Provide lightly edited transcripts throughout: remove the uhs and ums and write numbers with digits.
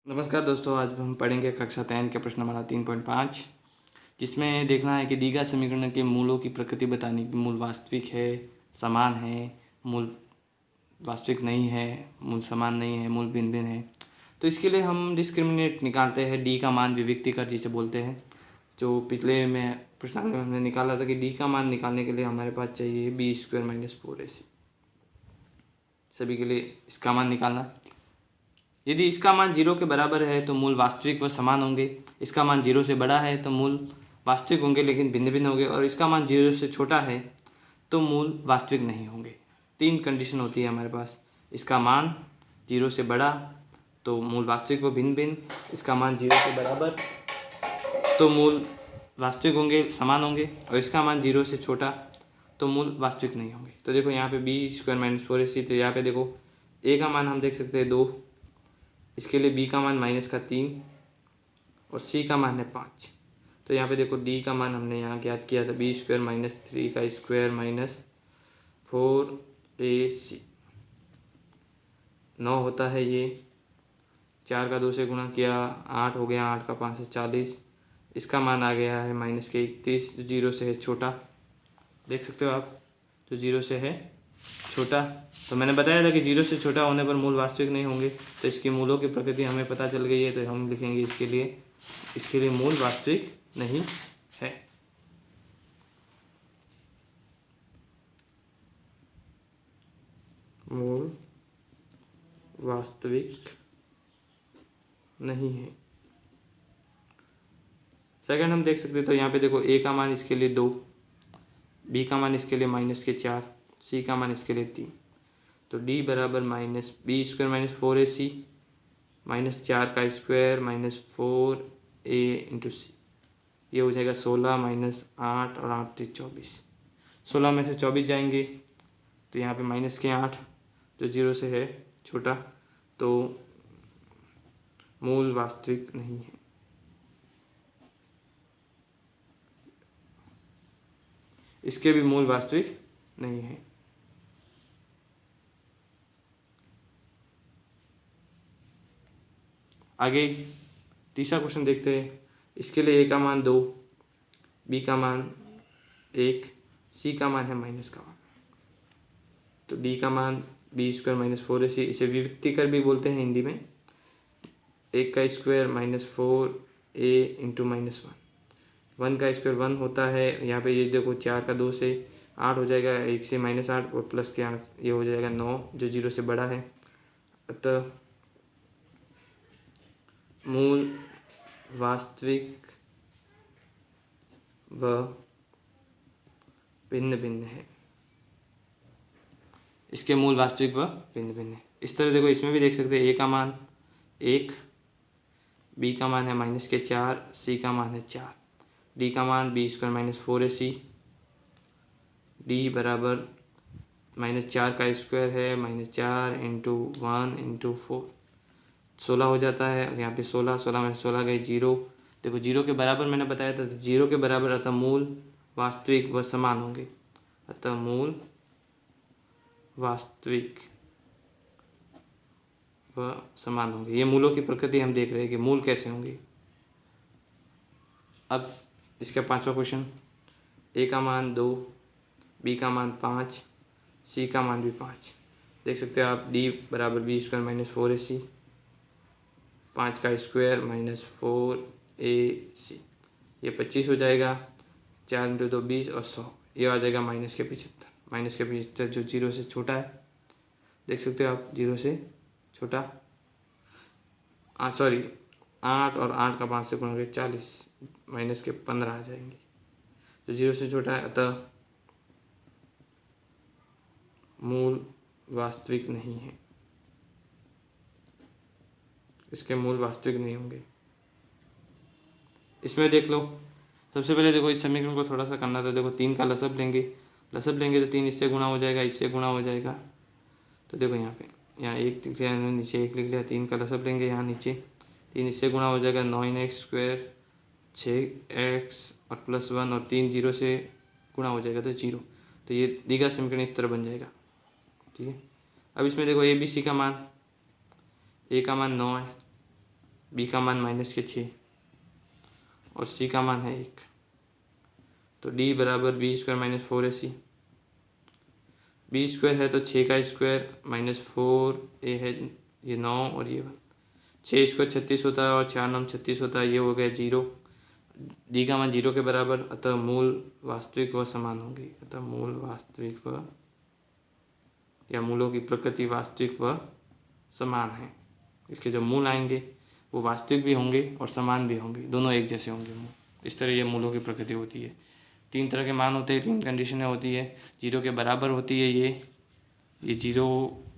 नमस्कार दोस्तों, आज हम पढ़ेंगे कक्षा 10 के प्रश्न नंबर 3.5, जिसमें देखना है कि दी गए समीकरण के मूलों की प्रकृति बतानी कि मूल वास्तविक है, समान है, मूल वास्तविक नहीं है, मूल समान नहीं है, मूल भिन्न भिन्न है। तो इसके लिए हम डिस्क्रिमिनेंट निकालते हैं। डी का मान विविक्तिकर जिसे बोलते हैं, जो पिछले में प्रश्नावली में हमने निकाला था कि डी का मान निकालने के लिए हमारे पास चाहिए b² - 4ac। सभी के लिए इसका मान निकालना। यदि इसका मान 0 के बराबर है तो मूल वास्तविक व समान होंगे। इसका मान 0 से बड़ा है तो मूल वास्तविक होंगे लेकिन भिन्न भिन्न होंगे, और इसका मान 0 से छोटा है तो मूल वास्तविक नहीं होंगे। 3 कंडीशन होती है हमारे पास। इसका मान 0 से बड़ा तो मूल वास्तविक व भिन्न भिन्न, इसका मान 0 से बराबर तो मूल वास्तविक होंगे, समान होंगे, और इसका मान 0 से छोटा तो मूल वास्तविक नहीं होंगे। तो देखो यहाँ पे b² - 4ac, तो यहाँ पे देखो a का मान हम देख सकते हैं 2, इसके लिए b का मान -3 और c का मान है 5। तो यहाँ पे देखो d का मान हमने यहाँ ज्ञात किया था b² - 3 का स्क्वायर - 4ac 9 होता है। ये 4 का 2 से गुणा किया 8 हो गया, 8 का 5 से 40। इसका मान आ गया है -31, जो 0 से है छोटा। देख सकते हो आप, तो 0 से है छोटा। तो मैंने बताया था कि 0 से छोटा होने पर मूल वास्तविक नहीं होंगे। तो इसके मूलों की प्रकृति हमें पता चल गई है, तो हम लिखेंगे इसके लिए मूल वास्तविक नहीं है। मूल वास्तविक नहीं है। सेकंड हम देख सकते हैं, तो यहाँ पे देखो a का मान इसके लिए 2, b का मान इसके लिए -4, c का मान इसके लिए 3। तो d बराबर b² - 4ac -4 का स्क्वायर -4a × c, ये हो जाएगा 16 -8 और 8 × 24। 16 में से 24 जाएंगे तो यहाँ पे -8, जो 0 से है छोटा, तो मूल वास्तविक नहीं है। इसके भी मूल वास्तविक नहीं है। आगे तीसरा क्वेश्चन देखते हैं। इसके लिए a का मान 2, b का मान 1, c का मान है -1। तो d का मान b² - 4ac, इसे विविक्तिकर भी बोलते हैं हिंदी में। 1 का स्क्वायर -4a × -1, 1 का स्क्वायर 1 होता है। यहाँ पे ये देखो 4 का 2 से 8 हो जाएगा, 1 से -8 और प्लस के 8, ये हो जाएगा 9, जो 0 से बड़ा है। अतः मूल वास्तविक व भिन्न भिन्न है। इसके मूल वास्तविक व भिन्न भिन्न है। इस तरह देखो इसमें भी देख सकते हैं, a का मान 1, b का मान है -4, c का मान है 4, d का मान b² - 4ac, d बराबर -4 का स्क्वायर है -4 × 1 × 4, 16 हो जाता है। और यहाँ पे 16 में 16 गए 0। देखो 0 के बराबर मैंने बताया था, 0 के बराबर अतः मूल वास्तविक व समान होंगे। अतः मूल वास्तविक व समान होंगे। ये मूलों की प्रकृति हम देख रहे हैं कि मूल कैसे होंगे। अब इसका पांचवा क्वेश्चन, a का मान 2, b का मान 5, c का मान भी 5। देख सकते हो आप, d बराबर b² - 4ac, 5 का स्क्वायर -4ac, ये 25 हो जाएगा। 4 × 2 20 और 100, ये आ जाएगा -75, जो 0 से छोटा है। देख सकते हो आप, 0 से छोटा। 8 और 8 का 5 से गुणा करके 40, -15 आ जाएंगे, जो 0 से छोटा है। अतः मूल वास्तविक नहीं है। इसके मूल वास्तविक नहीं होंगे। इसमें देख लो, सबसे पहले देखो इस समीकरण को थोड़ा सा करना था। देखो 3 का लसब लेंगे तो 3 इससे गुणा हो जाएगा, इससे गुणा हो जाएगा। तो देखो यहाँ 1 लिख लिया, नीचे 1 लिख लिया। 3 का लसब लेंगे, यहाँ नीचे 3 इससे गुणा हो जाएगा, 9x², 6x और +1, और 3 0 से गुणा हो जाएगा तो 0। तो ये दी गया समीकरण इस तरह बन जाएगा। ठीक है। अब इसमें देखो a b c का मान, a का मान 9 है, बी का मान माइनस के 6 और सी का मान है 1। तो डी बराबर B square minus 4ac। B square है तो 6 का स्क्वायर माइनस 4a है, ये 9 और ये 1। 6 स्क्वायर 36 होता है और 4 9 36 होता है, ये हो गया 0। डी का मान 0 के बराबर, अतः मूल वास्तविक व समान होंगे। अतः मूल वास्तविक व या मूलों की प्रकृति वास्तविक व समान है। इसके जो मूल आएंगे वो वास्तविक भी होंगे और समान भी होंगे, दोनों एक जैसे होंगे मूल। इस तरह ये मूलों की प्रकृति होती है। 3 तरह के मान होते हैं, 3 कंडीशनें होती है। 0 के बराबर होती है ये 0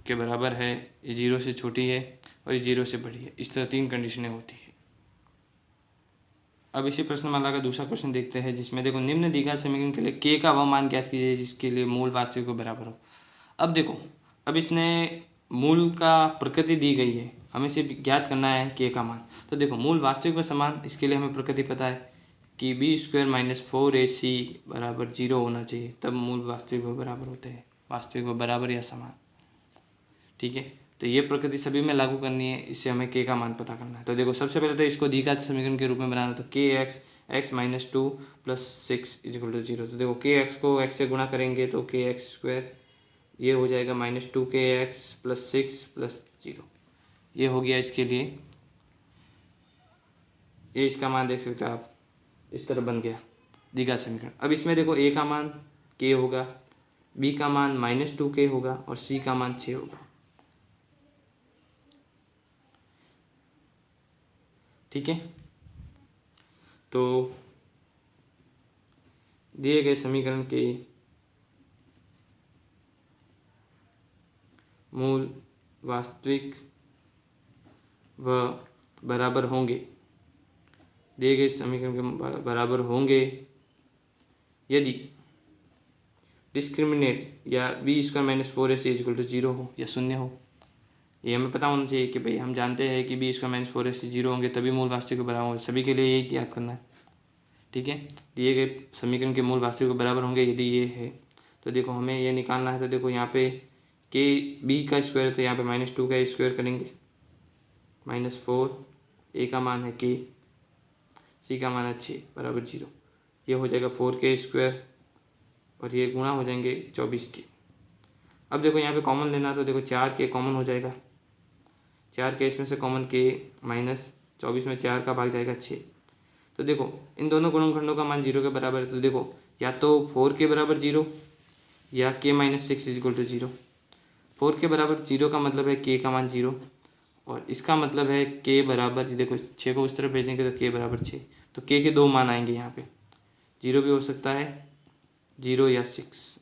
के बराबर है, ये 0 से छोटी है और ये 0 से बड़ी है। इस तरह 3 कंडीशनें होती है। अब इसी प्रश्नमाला का दूसरा क्वेश्चन देखते हैं, जिसमें देखो निम्न द्विघात समीकरण के लिए के का वह मान ज्ञात कीजिए जिसके लिए मूल वास्तविक को बराबर हो। अब देखो, अब इसने मूल का प्रकृति दी गई है, हमें सिर्फ ज्ञात करना है के का मान। तो देखो मूल वास्तविक व समान, इसके लिए हमें प्रकृति पता है कि बी स्क्वायर माइनस 4ac बराबर 0 होना चाहिए, तब मूल वास्तविक व बराबर होते हैं, वास्तविक व बराबर या समान। ठीक है, तो ये प्रकृति सभी में लागू करनी है, इससे हमें के का मान पता करना है। तो देखो सबसे पहले तो इसको द्विघात समीकरण के रूप में बनाना, तो के x minus 2 plus 6 equal to 0। तो देखो के एक्स को एक्स से गुणा करेंगे तो के एक्स स्क्वायर, ये हो जाएगा माइनस 2kx प्लस 6 प्लस 0। ये हो गया इसके लिए, ये इसका मान देख सकते हो आप, इस तरह बन गया द्विघात समीकरण। अब इसमें देखो ए का मान k होगा, बी का मान माइनस 2k होगा और सी का मान 6 होगा। ठीक है, तो दिए गए समीकरण के मूल वास्तविक व बराबर होंगे, दिए गए समीकरण के बराबर होंगे यदि डिस्क्रिमिनेट या B square minus 4ac equal to 0 हो या शून्य हो। ये हमें पता होना चाहिए कि भाई हम जानते हैं कि बी स्क्वायर माइनस 4ac 0 होंगे तभी मूल वास्तविक के बराबर होंगे। सभी के लिए यही याद करना है। ठीक है, दिए गए समीकरण के मूल वास्तविक के बराबर होंगे यदि ये है। तो देखो हमें ये निकालना है, तो देखो यहाँ पे के बी का स्क्वायर है तो यहाँ पे माइनस 2 का स्क्वायर करेंगे, माइनस 4, ए का मान है के, सी का मान है 6 बराबर 0। ये हो जाएगा 4k स्क्वायर और ये गुणा हो जाएंगे 24 के। अब देखो यहाँ पे कॉमन लेना, तो देखो 4k कॉमन हो जाएगा, 4k इसमें से कॉमन के माइनस 24 में 4 का भाग जाएगा 6। तो देखो इन दोनों गुणनखंडों का मान 0 के बराबर है। तो देखो या तो 4k बराबर 0 या k minus 6 equal to 0। 4k बराबर 0 का मतलब है k का मान 0 और इसका मतलब है k बराबर, देखो 6 को उस तरफ भेजेंगे तो k बराबर 6। तो k के 2 मान आएंगे यहाँ पे, 0 भी हो सकता है 0 या 6।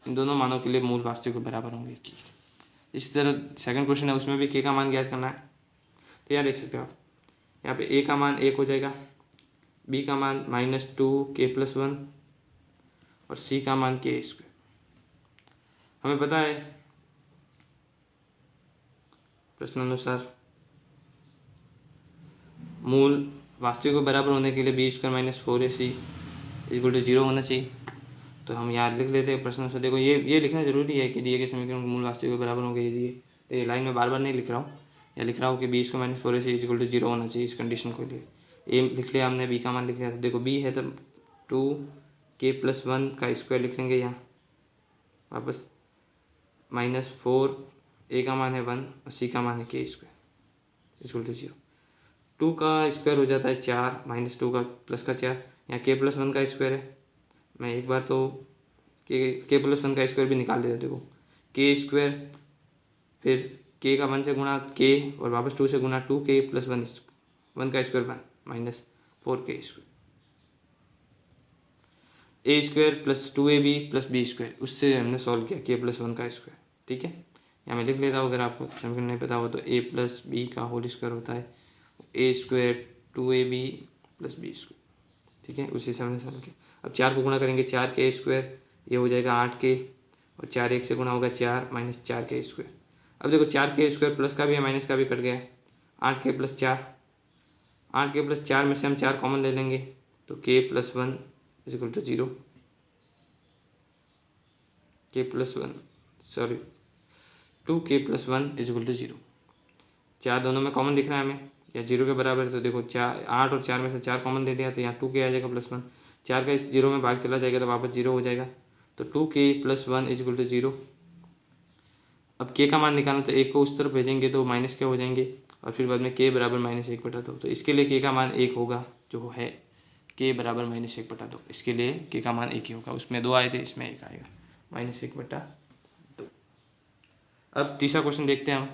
इन दोनों मानों के लिए मूल वास्तविक के बराबर होंगे। ठीक, इसी तरह सेकंड क्वेश्चन है, उसमें भी k का मान ज्ञात करना है। तो यहाँ देख सकते हो आप, यहाँ पे a का मान 1 हो जाएगा, b का मान माइनस 2k प्लस 1 और c का मान k स्क्वायर। हमें पता है प्रश्नानुसार मूल वास्तविक के बराबर होने के लिए B square minus 4ac equal to 0 होना चाहिए। तो हम याद लिख लेते हैं प्रश्न से। देखो ये लिखना जरूरी है कि दिए गए समीकरण के मूल वास्तविक के बराबर होंगे यदि, तो ये लाइन में बार बार नहीं लिख रहा हूँ, या लिख रहा हूँ कि B square minus 4ac equal to 0 होना चाहिए इस कंडीशन के लिए। ए लिख लिया हमने, बी का मान लिख लिया। तो देखो बी है तो 2k प्लस 1 का स्क्वायर लिख लेंगे यहाँ वापस, माइनस 4, ए का मान है 1 और सी का मान है k स्क्वायर इक्वल टू 0। 2 का स्क्वायर हो जाता है 4, माइनस 2 का प्लस का 4, यहाँ k प्लस 1 का स्क्वायर है। मैं एक बार तो k प्लस 1 का स्क्वायर भी निकाल देता। देखो k स्क्वायर, फिर k का 1 से गुणा k और वापस 2 से गुणा 2k प्लस 1 का square 1 minus 4k square, A square plus 2ab plus B square, उससे हमने सॉल्व किया k प्लस 1 का स्क्वायर। ठीक है, यहाँ मैं लिख लेता हूँ, अगर आपको समीकरण नहीं पता हो तो a प्लस बी का होल स्क्वायर होता है A square 2ab plus B square. ठीक है, उसी से हमने सॉल्व किया। अब 4 को गुणा करेंगे 4k स्क्वायर, ये हो जाएगा 8k और 4 1 से गुणा होगा 4 माइनस 4k स्क्वायर। अब देखो 4k स्क्वायर प्लस का भी है माइनस का भी कट गया, 8k प्लस 4, 8k प्लस 4 में से हम 4 कॉमन ले लेंगे तो k plus 1 is equal to 0, k plus 1 sorry 2k plus 1 is equal to 0। 4 दोनों में कॉमन दिख रहा है हमें, या 0 के बराबर है, तो देखो 8 और 4 में से 4 कॉमन दे दिया तो यहाँ 2k आ जाएगा +1। 4 का इस 0 में भाग चला जाएगा तो वापस 0 हो जाएगा, तो 2k + 1 = 0। अब k का मान निकालना, तो 1 को उस तरफ भेजेंगे तो माइनस के हो जाएंगे, और फिर बाद में k बराबर -1/2। तो इसके लिए k का मान 1 होगा, जो है k बराबर -1/2। इसके लिए k का मान 1 ही होगा। उसमें 2 आए थे, इसमें 1 आएगा, -1/2। अब तीसरा क्वेश्चन देखते हैं हम।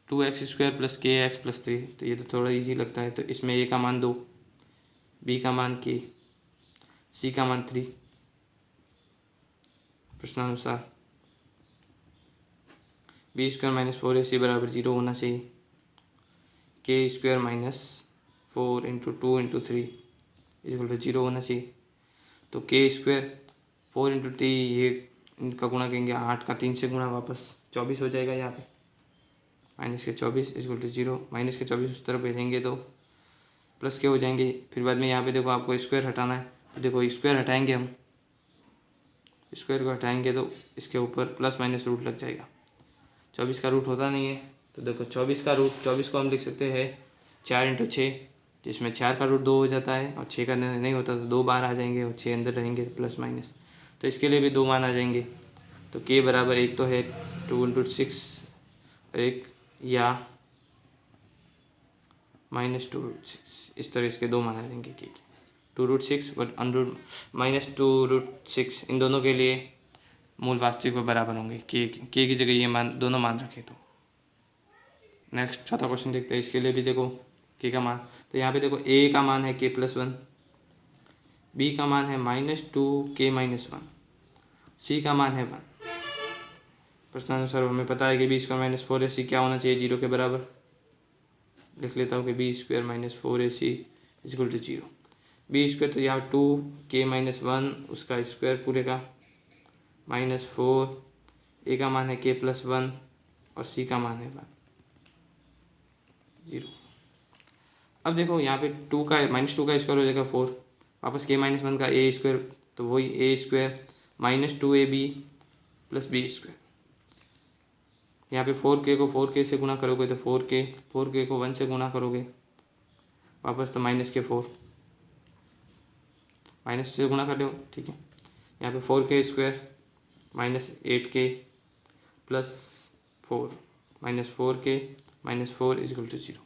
2x² + kx + 3। तो ये तो थोड़ा इजी लगता है। तो इसमें a का मान 2, b का मान k, c का मान 3। प्रश्नानुसार b² - 4ac = 0 होना चाहिए। k² - 4 × 2 × 3 = 0 होना चाहिए। तो k² 4 × 3, ये इनका गुणा करेंगे, 8 का 3 से गुणा, वापस 24 हो जाएगा यहाँ पे। -24 = 0। -24 उस तरफ भेजेंगे तो प्लस के हो जाएंगे। फिर बाद में यहाँ पे देखो आपको स्क्वायर हटाना है, तो देखो स्क्वायर हटाएंगे हम, स्क्वायर को हटाएंगे तो इसके ऊपर ± रूट लग जाएगा। 24 का रूट होता नहीं है, तो देखो 24 का रूट, 24 को हम लिख सकते हैं 4 × 6, जिसमें 4 का रूट 2 हो जाता है, और 6 का नहीं होता तो 2 बार आ जाएंगे, और 6 अंदर रहेंगे ±। तो इसके लिए भी 2 मान आ जाएंगे। तो k बराबर 1 तो है 2 × 6, एक या -2√6, इस तरह इसके 2 मान आ जाएंगे k के। 2√6 बट -2√6, इन दोनों के लिए मूल वास्तविक व बराबर होंगे। k की जगह ये मान, दोनों मान रखे तो। नेक्स्ट चौथा क्वेश्चन देखते हैं। इसके लिए भी देखो k का मान, तो यहाँ पे देखो a का मान है k + 1, b का मान है -2k - 1, c का मान है 1। प्रश्नानुसार हमें पता है कि b² - 4ac क्या होना चाहिए, 0 के बराबर। लिख लेता हूँ कि b² - 4ac = 0। b² तो यहाँ 2k - 1 उसका स्क्वायर पूरे का, -4, a का मान है k + 1 और c का मान है 1, 0। अब देखो यहाँ पे -2 का स्क्वायर हो जाएगा 4, वापस k - 1 का a², तो वही a² -2ab + b²। यहाँ पे 4k को 4k से गुणा करोगे तो 4k को 1 से गुणा करोगे वापस, तो -4 माइनस से गुणा कर लो, ठीक है। यहाँ पे 4k² -8k + 4 -4k -4 = 0।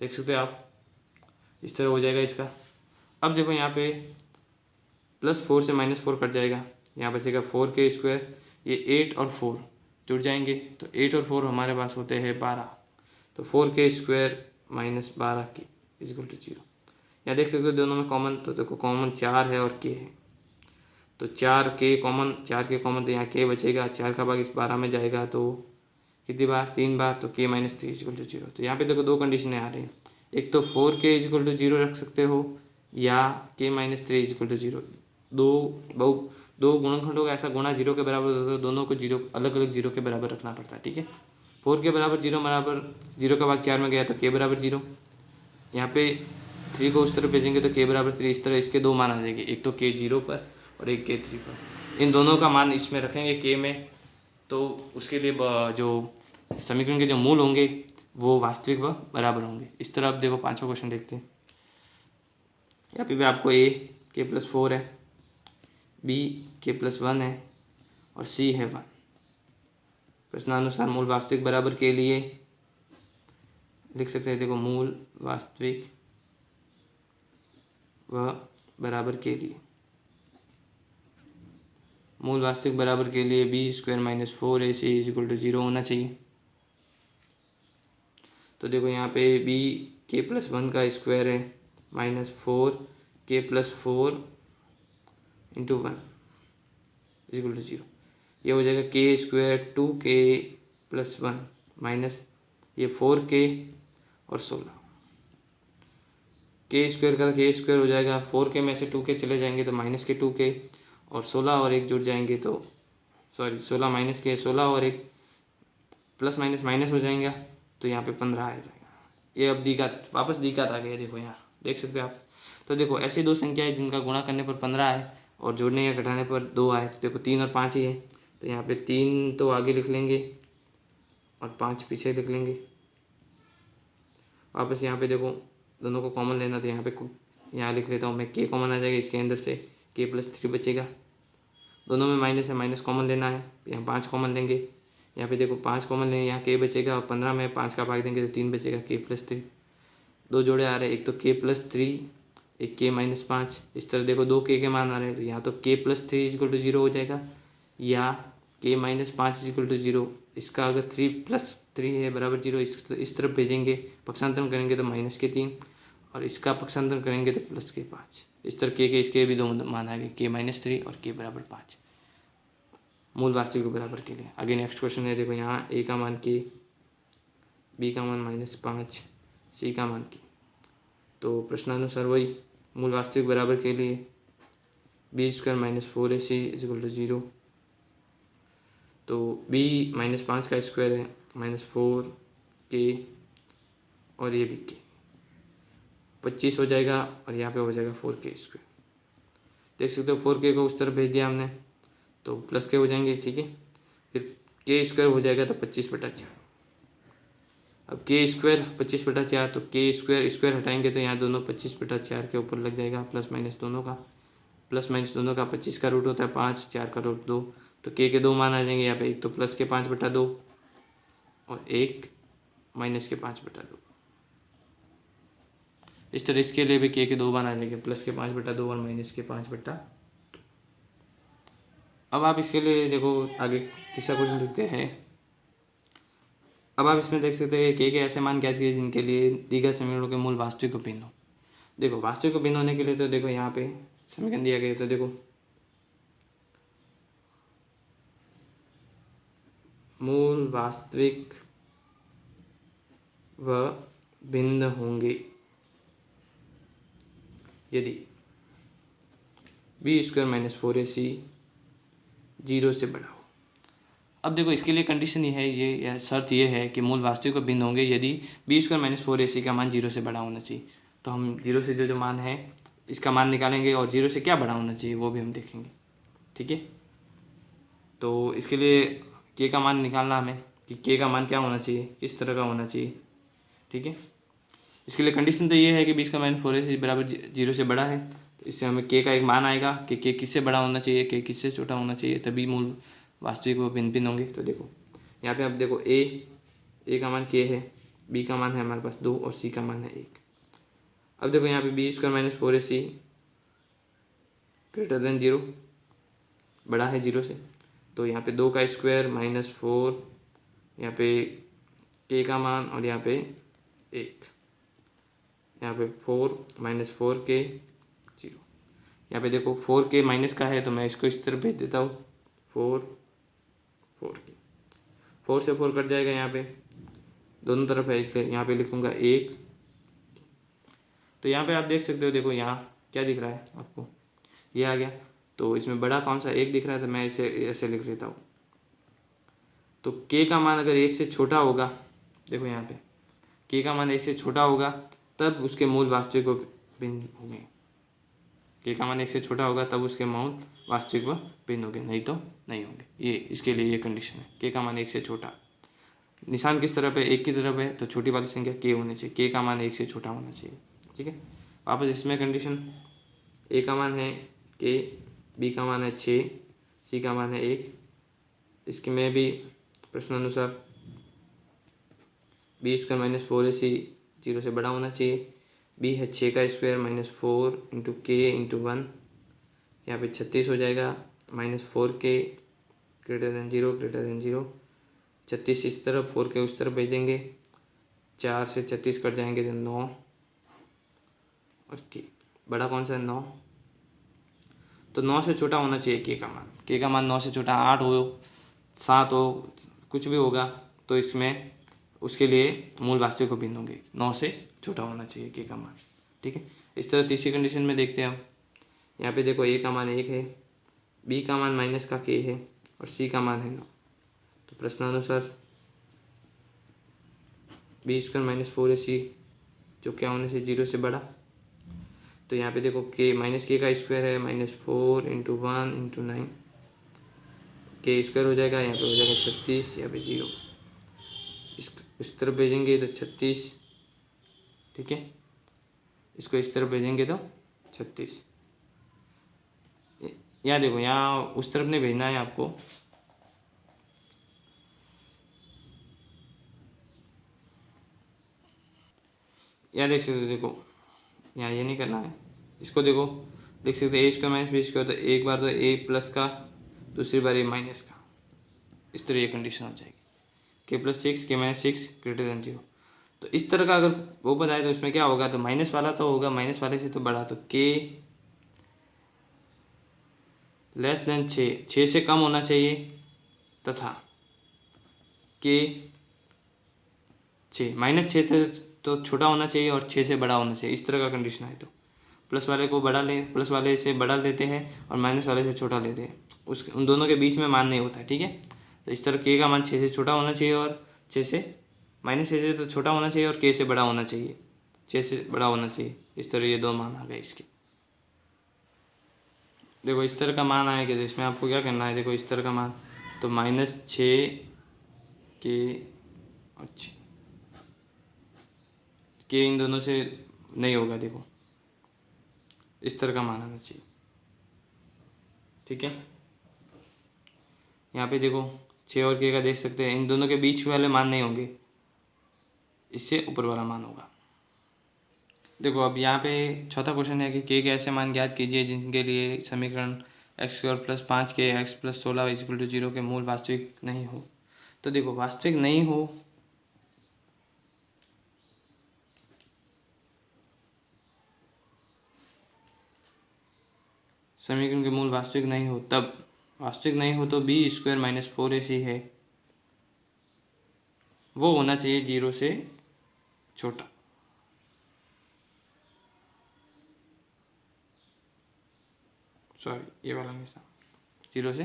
देख सकते हो आप, इस तरह हो जाएगा इसका। अब देखो यहाँ पे +4 से -4 कट जाएगा, यहाँ बचेगा 4k², ये 8 और 4 जुड़ जाएंगे, तो 8 और 4 हमारे पास होते हैं 12, तो 4k² - 12k = 0। यहाँ देख सकते हो दोनों में कॉमन, तो देखो कॉमन 4 है और k है, तो 4k कॉमन, तो यहाँ k बचेगा, 4 का भाग इस 12 में जाएगा तो कितनी बार, 3 बार, तो k - 3 = 0। तो यहाँ पे देखो 2 कंडीशनें आ रही हैं, एक तो 4k = 0 रख सकते हो, या k - 3 = 0। दो गुणनखंडों का ऐसा गुणा 0 के बराबर होता है, दोनों को 0 अलग अलग 0 के बराबर रखना पड़ता है, ठीक है। 4 के बराबर 0 बराबर 0 का भाग 4 में गया तो k बराबर 0। यहाँ पे 3 को उस तरफ भेजेंगे तो k बराबर 3, इस तरह इसके 2 मान आ जाएंगे, एक तो k 0 पर और एक k 3 पर। इन दोनों का मान इसमें रखेंगे k में, तो उसके लिए जो समीकरण के जो मूल होंगे वो वास्तविक व बराबर होंगे। इस तरह अब देखो पांचवा क्वेश्चन देखते हैं। यहाँ पे भी आपको a k + 4 है, b k + 1 है और c है 1। प्रश्नानुसार मूल वास्तविक बराबर के लिए लिख सकते हैं, देखो मूल वास्तविक व बराबर के लिए, मूल वास्तविक बराबर के लिए b² - 4ac = 0 होना चाहिए। तो देखो यहाँ पे b k + 1 का स्क्वायर है -4k + 4 × 1 = 0। ये हो जाएगा k² 2k + 1 माइनस ये 4k और 16, k² का k² हो जाएगा, 4k में से 2k चले जाएंगे तो -2k, और 16 और 1 जुड़ जाएंगे तो 16 - k, 16 और 1 ± हो जाएंगे, तो यहाँ पे 15 आ जाएगा। ये अब द्विघात, वापस द्विघात आ गया, देखो यहाँ देख सकते हो आप। तो देखो ऐसी दो संख्याएं जिनका गुणा करने पर 15 आए और जोड़ने या घटाने पर 2 आए, तो देखो 3 और 5 ही है, तो यहाँ पे 3 तो आगे लिख लेंगे और 5 पीछे लिख लेंगे। वापस यहाँ पे देखो दोनों को कॉमन लेना, तो यहाँ पे यहाँ लिख लेता हूँ मैं, के कॉमन आ जाएगा, इसके अंदर से k+3 बचेगा। दोनों में माइनस है, माइनस कॉमन लेना है, यहाँ 5 कॉमन लेंगे। यहाँ पे देखो 5 कॉमन लेंगे, यहाँ k बचेगा और 15 में 5 का भाग देंगे तो 3 बचेगा, k+3। दो जोड़े आ रहे हैं, एक तो k+3 एक k-5। इस तरह देखो 2 k के मान आ रहे हैं, तो यहाँ तो k+3 = 0 हो जाएगा या k-5 = 0। इसका अगर 3+3 है बराबर 0, इस तरफ भेजेंगे, पक्षांतरण करेंगे तो -3 और इसका पक्षांतरण करेंगे तो +5। इस तरह के इसके भी दो मान आ गए, k-3 और k=5 मूल वास्तविक बराबर के लिए। आगे नेक्स्ट क्वेश्चन है, देखो यहाँ a का मान k, b का मान -5, c का मान k। तो प्रश्नानुसार वही मूल वास्तविक बराबर के लिए b² - 4ac = 0। तो b -5 का स्क्वायर है -4k और ये भी k, 25 हो जाएगा और यहाँ पे हो जाएगा 4k²। देख सकते हो 4k को उस तरफ भेज दिया हमने तो +k हो जाएंगे, ठीक है। फिर k² हो जाएगा तो 25/4। अब k² 25/4, तो k² हटाएंगे तो यहाँ दोनों 25/4 के ऊपर लग जाएगा, प्लस माइनस दोनों का 25 का रूट होता है 5, 4 का रूट 2, तो k के 2 मान आ जाएंगे यहाँ पे, एक तो +5/2 और एक -5/2। इस तरह इसके लिए भी k के 2 मान आ जाएंगे, +5/2 और -5/2। अब आप इसके लिए देखो आगे तीसरा क्वेश्चन लिखते हैं। अब आप इसमें देख सकते हैं k के ऐसे मान ज्ञात कीजिए जिनके लिए दी गए समीकरणों के मूल वास्तविक भिन्न हो। देखो वास्तविक भिन्न होने के लिए तो देखो यहाँ पे समीकरण दिया गया, तो देखो मूल वास्तविक व भिन्न होंगे यदि b² - 4ac 0 से बड़ा हो। अब देखो इसके लिए कंडीशन ये है, ये या शर्त ये है कि मूल वास्तविक व भिन्न होंगे यदि b² - 4ac का मान 0 से बड़ा होना चाहिए। तो हम 0 से जो मान है इसका मान निकालेंगे और 0 से क्या बड़ा होना चाहिए वो भी हम देखेंगे, ठीक है। तो इसके लिए k का मान निकालना हमें कि k का मान क्या होना चाहिए, किस तरह का होना चाहिए, ठीक है। इसके लिए कंडीशन तो ये है कि b² - 4ac बराबर 0 से बड़ा है, तो इससे हमें k का एक मान आएगा कि k किससे बड़ा होना चाहिए, k किससे छोटा होना चाहिए, तभी मूल वास्तविक व भिन्न भिन्न होंगे। तो देखो यहाँ पे आप देखो a का मान k है, b का मान है हमारे पास 2 और c का मान है 1। अब देखो यहाँ पे b² - 4ac > 0 बड़ा है 0 से, तो यहाँ पे 2 का स्क्वायर -4, यहाँ पे k का मान और यहाँ पे 1, यहाँ पे 4 - 4k 0। यहाँ पे देखो 4k माइनस का है तो मैं इसको इस तरफ भेज देता हूँ, 4k 4 से 4 कट जाएगा, यहाँ पे दोनों तरफ है इसलिए यहाँ पे लिखूँगा 1। तो यहाँ पे आप देख सकते हो, देखो यहाँ क्या दिख रहा है आपको, ये आ गया। तो इसमें बड़ा कौन सा 1 दिख रहा है, तो मैं इसे ऐसे लिख लेता हूँ। तो k का मान अगर 1 से छोटा होगा, देखो यहाँ पे k का मान 1 से छोटा होगा तब उसके मूल वास्तविक व भिन्न होंगे। k का मान 1 से छोटा होगा तब उसके मूल वास्तविक व भिन्न होंगे, नहीं तो नहीं होंगे। ये इसके लिए ये कंडीशन है, k का मान 1 से छोटा। निशान किस तरफ है, 1 की तरफ है, तो छोटी वाली संख्या k होनी चाहिए, k का मान 1 से छोटा होना चाहिए, ठीक है। वापस इसमें कंडीशन, a का मान है k, b का मान है 6, c का मान है 1। इसके में भी प्रश्नानुसार b² - 4ac 0 से बड़ा होना चाहिए। b है 6 का स्क्वायर -4 × k × 1, यहाँ पे 36 हो जाएगा, -4k > 0 36 इस तरफ, 4k उस तरफ भेज देंगे, 4 से 36 कट जाएंगे तो 9 और k बड़ा कौन सा है 9, तो 9 से छोटा होना चाहिए k का मान 9 से छोटा, 8 हो 7 हो कुछ भी होगा तो इसमें उसके लिए मूल वास्तविक व भिन्न होंगे, 9 से छोटा होना चाहिए k का मान, ठीक है। इस तरह तीसरी कंडीशन में देखते हैं हम। यहाँ पे देखो a का मान 1 है, b का मान माइनस का k है और c का मान है 9। तो प्रश्नानुसार b² - 4ac जो क्या होने से 0 से बड़ा, तो यहाँ पे देखो k का स्क्वायर है -4 × 1 × 9, k² हो जाएगा, यहाँ पे हो जाएगा 36, यहाँ पे 0, इस तरफ भेजेंगे तो 36 ठीक है, इसको इस तरफ भेजेंगे तो 36। यहाँ देखो, यहाँ उस तरफ नहीं भेजना है आपको, यहाँ देख सकते हो, देखो यहाँ ये नहीं करना है, इसको देखो, देख सकते हो a² माइनस b², तो एक बार तो a प्लस का, दूसरी बार a माइनस का, इस तरह ये कंडीशन हो जाएगी, k+6 k-6 ग्रेटर देन 0। तो इस तरह का अगर वो बताए तो इसमें क्या होगा, तो माइनस वाला तो होगा, माइनस वाले से तो बड़ा, तो k लेस देन 6 से कम होना चाहिए, तथा k -6 तो छोटा होना चाहिए और 6 से बड़ा होना चाहिए, इस तरह का कंडीशन है। तो प्लस वाले को बड़ा ले, प्लस वाले से बड़ा लेते हैं और माइनस वाले से छोटा लेते हैं, उन दोनों के बीच में मान नहीं होता है, ठीक है। तो इस तरह k का मान 6 से छोटा होना चाहिए और 6 से -6 से तो छोटा होना चाहिए और k से बड़ा होना चाहिए, 6 से बड़ा होना चाहिए, इस तरह ये दो मान आ गए इसके। देखो इस तरह का मान आएगा, तो इसमें आपको क्या करना है, देखो इस तरह का मान, तो -6 k और 6 के इन दोनों से नहीं होगा, देखो इस तरह का मान आना चाहिए, ठीक है। यहाँ पे देखो 6 और k का देख सकते हैं, इन दोनों के बीच वाले मान नहीं होंगे, इससे ऊपर वाला मान होगा। देखो अब यहाँ पे चौथा क्वेश्चन है कि k के ऐसे मान ज्ञात कीजिए जिनके लिए समीकरण x² + 5k x + 16 = 0 के मूल वास्तविक नहीं हो। तो देखो वास्तविक नहीं हो, समीकरण के मूल वास्तविक नहीं हो, तब वास्तविक नहीं हो तो b² - 4ac है, वो होना चाहिए 0 से छोटा। सॉरी, ये वाला हमेशा 0 से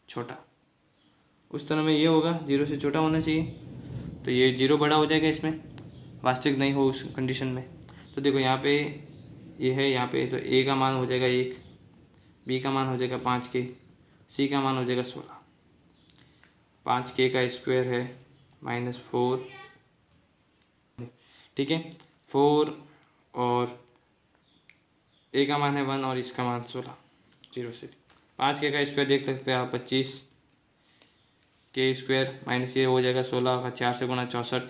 छोटा, उस तरह में ये होगा 0 से छोटा होना चाहिए, तो ये 0 बड़ा हो जाएगा इसमें, वास्तविक नहीं हो उस कंडीशन में। तो देखो यहाँ पे ये है, यहाँ पे तो a का मान हो जाएगा 1, b का मान हो जाएगा 5k, c का मान हो जाएगा 16, 5k का स्क्वायर है -4, ठीक है, 4 और a का मान है 1 और इसका मान 16, 0 से 5k का स्क्वायर देख सकते हैं आप 25, k² माइनस ये हो जाएगा 16 का 4 से गुणा 64।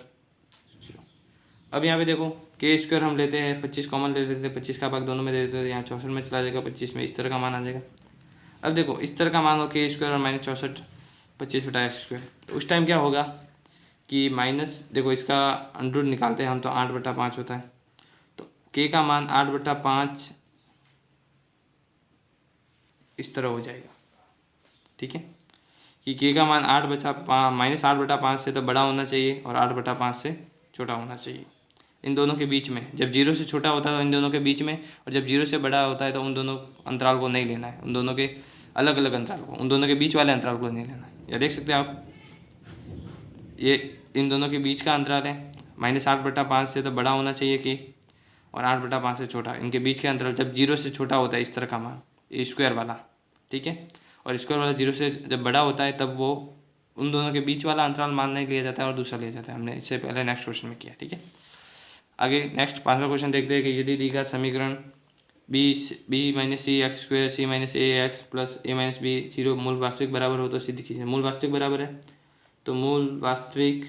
अब यहाँ पे देखो k² हम लेते हैं 25 कॉमन ले लेते हैं, 25 का भाग दोनों में दे देते हैं, यहाँ 64 में चला जाएगा, 25 में, इस तरह का मान आ जाएगा। अब देखो इस तरह का मान हो k² और -64 25/x², तो उस टाइम क्या होगा कि माइनस, देखो इसका अंडर निकालते हैं हम तो 8/5 होता है, तो k का मान 8/5 इस तरह हो जाएगा, ठीक है, कि k का मान -8/5 से तो बड़ा होना चाहिए और 8/5 से छोटा होना चाहिए, इन दोनों के बीच में। जब 0 से छोटा होता है तो इन दोनों के बीच में, और जब 0 से बड़ा होता है तो उन दोनों अंतराल को नहीं लेना है, उन दोनों के अलग अलग अंतराल को, उन दोनों के बीच वाले अंतराल को नहीं लेना है। या देख सकते हैं आप, ये इन दोनों के बीच का अंतराल है, -8/5 से तो बड़ा होना चाहिए k और 8/5 से छोटा, इनके बीच के अंतराल जब 0 से छोटा होता है इस तरह का मान, ये स्क्वायर वाला, ठीक है, और स्क्वायर वाला 0 से जब बड़ा होता है तब वो उन दोनों के बीच वाला अंतराल मान नहीं लिया जाता है और दूसरा लिया जाता है, हमने इससे पहले नेक्स्ट क्वेश्चन में किया, ठीक है। आगे नेक्स्ट 5वां क्वेश्चन देखते हैं कि यदि दी गया समीकरण b - c x² c - a x + a - b 0 मूल वास्तविक बराबर हो तो सिद्ध कीजिए। मूल वास्तविक बराबर है, तो मूल वास्तविक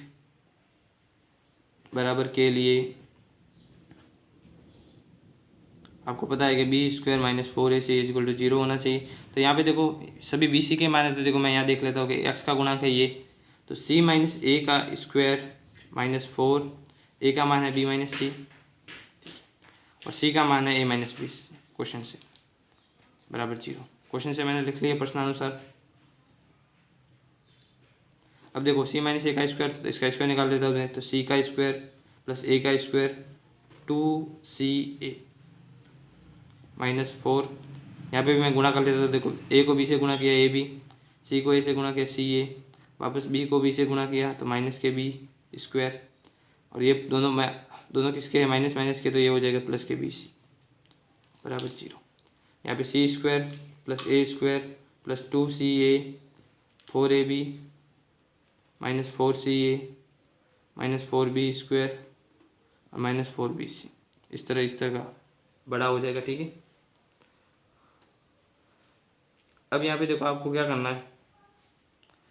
बराबर के लिए आपको पता है कि b² - 4ac = 0 होना चाहिए। तो यहाँ पे देखो सभी bc के मान है, तो देखो मैं यहाँ देख लेता हूँ कि x का गुणक है ये, तो c - a का स्क्वायर -4, a का मान है b - c और c का मान है a - b क्वेश्चन से बराबर 0। क्वेश्चन से मैंने लिख लिया प्रश्नानुसार। अब देखो c - a का स्क्वायर, तो इसका स्क्वायर निकाल देता हूँ, तो c का स्क्वायर प्लस a का स्क्वायर 2ca -4, यहाँ पे भी मैं गुणा कर लेता हूँ, देखो a को b से गुणा किया ab, c को a से गुणा किया ca, वापस b को b से गुणा किया तो -kb स्क्वायर, और ये दोनों किसके हैं, माइनस माइनस के, तो ये हो जाएगा प्लस के bc बराबर 0। यहाँ पे c² + a² + 2ca 4ab -4ca -4b² और माइनस 4bc, इस तरह का बड़ा हो जाएगा। ठीक है, अब यहाँ पे देखो आपको क्या करना है,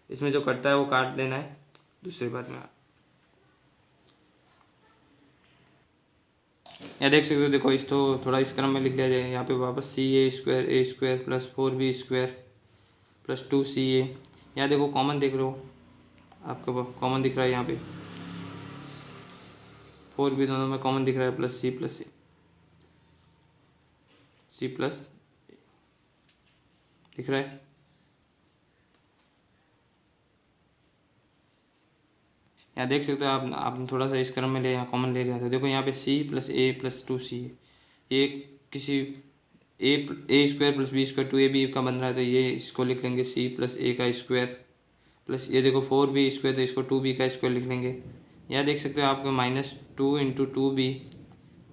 इसमें जो कटता है वो काट देना है दूसरे बार में। यहाँ देख सकते हो, देखो इस तो थोड़ा इस क्रम में लिख लिया जाए। यहाँ पे वापस a² plus 4b² plus 2ca। यहाँ देखो कॉमन देख रहे हो, आपको कॉमन दिख रहा है यहाँ पे 4b दोनों में कॉमन दिख रहा है, प्लस c प्लस दिख रहा है। यहाँ देख सकते हो आपने थोड़ा सा इस क्रम में ले, यहाँ कॉमन ले लिया था। देखो यहाँ पे c plus a plus 2c है, ये किसी a² प्लस b² 2ab का बन रहा है, तो ये इसको लिख लेंगे c प्लस a का स्क्वायर प्लस ये देखो 4b² तो इसको 2b का स्क्वायर लिख लेंगे। यहाँ देख सकते हो आपको -2 × 2b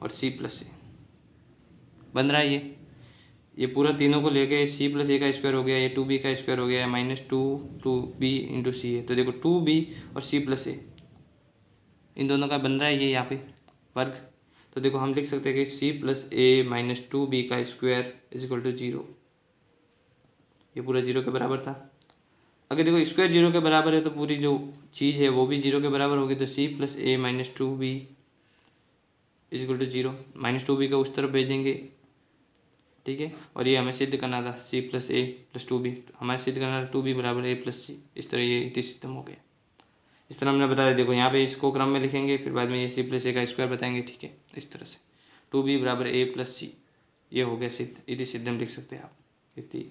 और c प्लस a बन रहा है। ये पूरा तीनों को लेके c प्लस a का स्क्वायर हो गया, ये 2b का स्क्वायर हो गया, -2b × c है। तो देखो 2b और c प्लस a इन दोनों का बन रहा है ये यहाँ पे वर्ग। तो देखो हम लिख सकते हैं कि c plus a minus 2b का स्क्वायर इज इक्वल टू 0। ये पूरा 0 के बराबर था। अगर देखो स्क्वायर 0 के बराबर है तो पूरी जो चीज़ है वो भी 0 के बराबर होगी। तो c plus a minus 2b is equal to 0, -2b का उस तरफ भेज देंगे। ठीक है, और ये हमें सिद्ध करना था c plus a plus 2b, हमें सिद्ध करना था 2b बराबर a प्लस c। इस तरह ये इति सिद्धम हो गया। इस तरह हमने बताया। देखो यहाँ पे इसको क्रम में लिखेंगे, फिर बाद में ये c प्लस a का स्क्वायर बताएंगे। ठीक है, इस तरह से 2b बराबर a प्लस c, ये हो गया सिद्ध, इति सिद्धम लिख सकते हैं आप, इति